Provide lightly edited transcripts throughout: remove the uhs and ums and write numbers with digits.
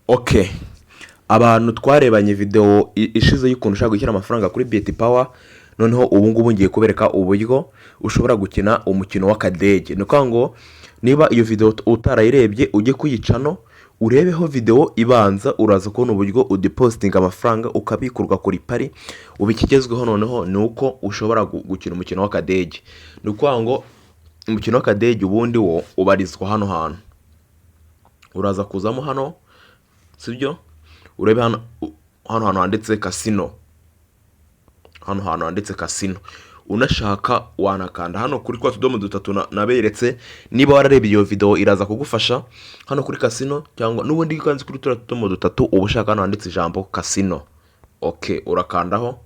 Okay, abantu twarebanye video ishize y'ukuntu ushaka gushyira amafaranga kuri Bet Power, noneho ubu ngubu ngiye kubereka uburyo ushobora gukina umukino w'akadege. Ni ukuvuga ngo niba iyo video utarayirebye ujye kuyicano urebeho video ibanza, uraza kubona uburyo udepositinga amafaranga ukabikurwa kuri pari. Ubikigezweho noneho ni uko ushobora gukina umukino w'akadege. Ni ukuvuga ngo umukino w'akadege ubundi wo ubarizwa hano hantu, uraza kuzamo hano, sibyo? Urebe hano hantu handitse casino, hano hantu handitse casino. Unashaka wanakanda hano kuri kwa tudomo dutatu naberetse. Niba wararebye iyo video iraza kugufasha hano kuri casino, cyangwa nubundi kanzi kuri tudomo dutatu ubushaka hano handitse ijambo casino. Okay, urakandaho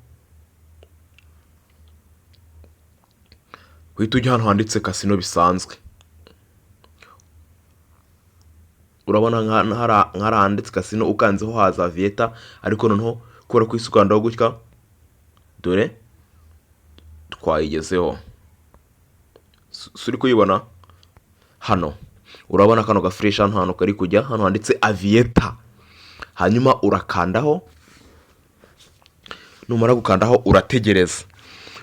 uhita ujya hano handitse casino bisanzwe. Urabona nk'ahanditse casino, ukanzeho haza Vieta, ariko noneho kubera ko isukandaho gutya dore twayigezeho. Suri kuyibona hano, urabona kano gafresh hano kari kujya hano handitse Avieta. Hanyuma urakandaho, numara gukandaho urategereza.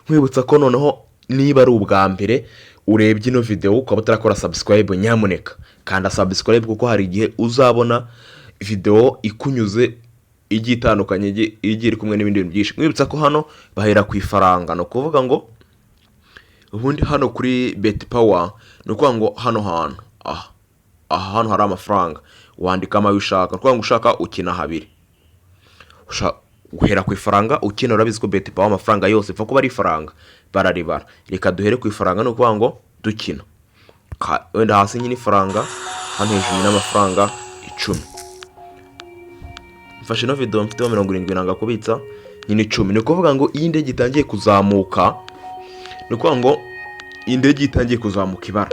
Nkwibutsa ko noneho niba ari ubwa mbere urebye ino video ukaba utarakora subscribe, nyamuneka kanda subscribe, kuko hari igihe uzabona video ikunyuze igiye itandukanye, igiye iri kumwe n'ibindi bintu byinshi. Mwibutsa ko hano bahera ku ifaranga, no kuvuga ngo ubundi hano kuri Bet Power no kuvuga ngo hano hantu hano hari amafaranga wandika amayo ushaka. Kuvuga ngo ushaka ukina habiri, guhera ku ifaranga ukina. Urabizi ko Bet Power amafaranga yose pfa kuba ari ifaranga bararibara. Reka duhere ku ifaranga, no kuvuga ngo dukina wenda hasi nyine ifaranga, hano hejuru n'amafaranga 10. Mfashe no video mfite 70 nanga kubitsa nyine 10. Ni kuvuga ngo iyi ndege itangiye kuzamuka, ni kuvuga ngo indege itangiye kuzamuka ibara,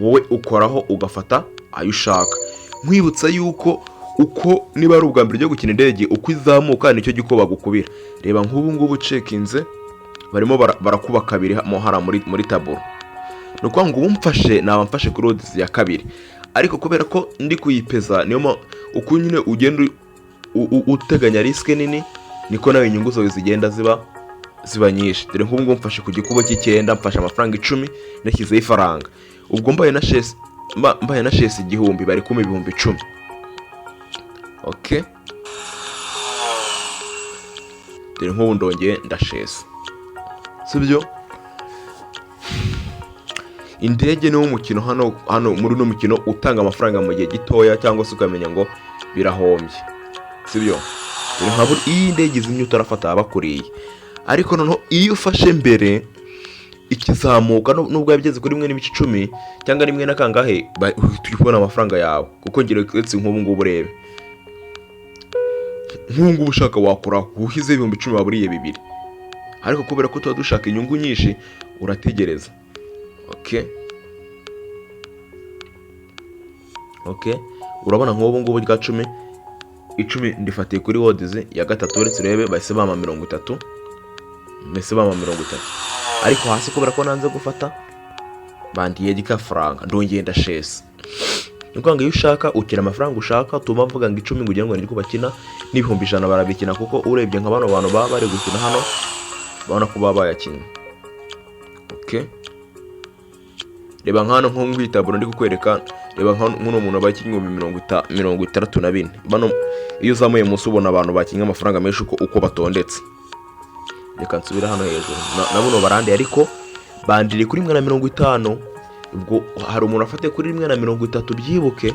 wowe ukoraho ugafata ayo ushaka. Nkwibutsa yuko uko niba ari ubwa mbere ryo gukina indege, uko izamuka nicyo giko bagukubira. Reba nk'ubu ngubu cekinze barimo barakuba kabiri mo hara muri taburo. No kwa ngo umfashe nabamfashe kuri odds ya kabiri, ariko kubera ko ndi kuyipeza niyo uko nyine ugenda uteganya risk nini, niko nawe inyungu zawe zigenda ziba nyinshi. Dore nk'ubu ngo mfashe ku gikubo cy'icyenda, mfashe amafaranga 10 nashyizeho ifaranga. Ubwo mbaye na shares 1000 bari kuma 10,000. Okay, dore nk'ubu ndongeye ndashesa, sibyo? Indege ni umukino hano muri no mukino utanga amafaranga mu gihe gitoya, cyangwa se ukamenya ngo birahombye, sibyo? Dore nk'abo iyi ndege zimwe utarafata abakuriye, ariko noneho iyo ufashe mbere ikizamuka nubwo yabigeze kuri 1.10 cyangwa 1 na kangahe, tubona amafaranga yawe. Kuko ngire kwetse nk'ubu ngubu urebe nk'ubu ushaka wakora uhize 10,000 baburiye 2, ariko kubera ko tuba dushaka inyungu nyinshi urategereza. Okay, urabona nk'ubu ngubu rya 10 ndifatiye kuri odds ya gatatu. Uretse urebe bahise bama 30, ariko hasi kubera ko nanze gufata bandiye gikafaranga ndongeye ndashesa. Nuko ngo iyo ushaka ukira amafaranga ushaka, tuma mvuga ngo 10 ngo ugira ngo niriko bakina n'ibihumbi 100 barabikina, kuko urebye nka bano bantu baba bari gukina hano babona ko baba bayakina. Okay, reba nkano nko ngwitaburo ndi kukwereka. Reba nk'uno umuntu abakinnye 64. Bano iyo uzamuye munsi ubona abantu bakinnye amafaranga menshi uko batondetse. Reka nsubira hano hejuru nabuno barandi, ariko bandire kuri 150. Ubwo hari umuntu afate kuri 130, byibuke.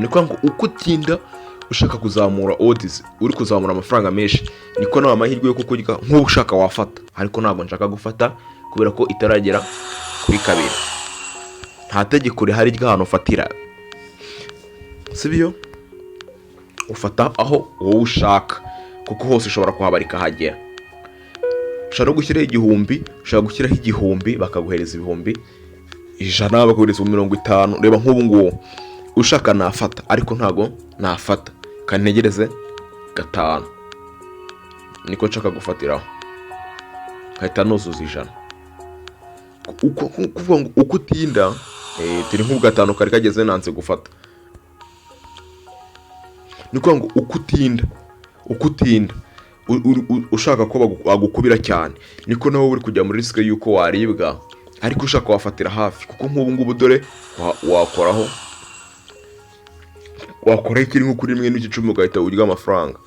Niko ngo uko utinda ushaka kuzamura odds, uri kuzamura amafaranga menshi, niko nawe amahirwe yo kukurya nk'ubu ushaka wafata. Ariko ntabwo nshaka gufata kubera ko itaragera kuri kabiri. Nta tegeko rihari ry'ahantu ufatira, sibyo? Ufata aho wowe ushaka, kuko hose ushobora kuhabarika hagera. Ushaka no gushyiraho 1000, ushaka gushyiraho 1000 bakaguhereza 100 bakaguhereza 50. Reba nk'ubu ngubu ushaka nafata, ariko ntago nafata, kantegereze 5 niko nshaka gufatiraho, kahita nuzuza 100. Uko kuvuga ngo uko utinda turi nk'ubwo gatanu kari kageze nanze gufata. Ni ukuvuga ngo uko utinda ushaka ko bagukubira cyane niko nawe uri kujya muri risike y'uko waribwa, ariko ushaka wafatira hafi, kuko nk'ubu ngubu dore wakoraho ikiri nko kuri 1.10 ugahita urya amafaranga,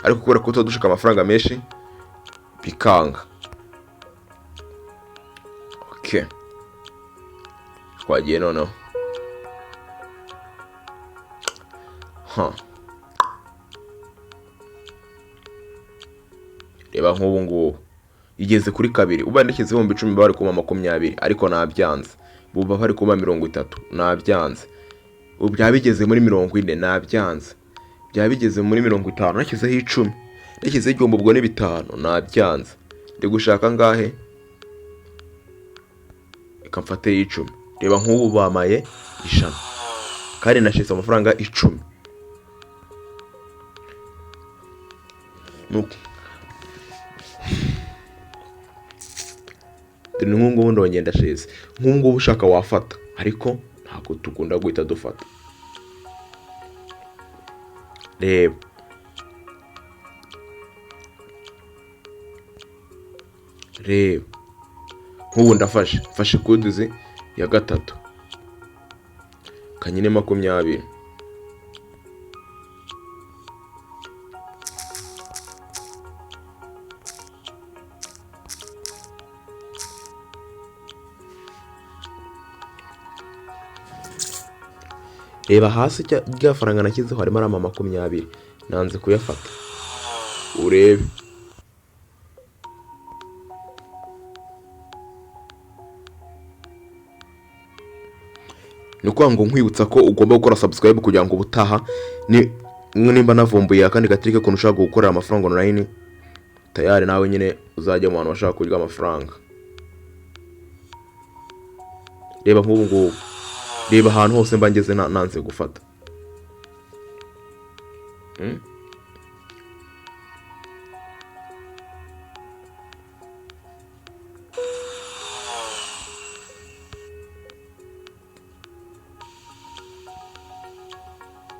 ariko kubera ko tuba dushaka amafaranga menshi bikanga. Okay, twagiye noneho. Reba nk'ubu ngubu igeze kuri kabiri, uba ndashyizeho 10 bari kuma 20, ariko nabyanze. Buba bari kuma 30 nabyanze. Ubu byabigeze muri 40 nabyanze. Byabigeze muri 50 nashyizeho 10, nashyizeho igihombo ubwo ni 5 nabyanze. Ndi gushaka ngahe ikamfate 10. Reba nk'ubu bamaye 100 kandi nashize amafaranga 10. Nuko dore nk'ubu ndongeye ndashize. Nk'ubu ushaka wafata, ariko ntabwo tukunda guhita dufata. Reba nk'ubu mfashe kuduzi ya gatatu kanyine 20. Reba hasi rya faranga nashyizeho harimo arama 20, nanze kuyafata. Urebe ni ukuvuga ngo nkwibutsa ko ugomba gukora subscribe kugira ngo ubutaha nimba navumbuye akandi gatrike ko ushaka gukorera amafaranga online, tayari nawe nyine uzajya mu bantu bashaka kurya amafaranga. Reba nk'ubu ngubu, reba ahantu hose mba ngeze nanze gufata.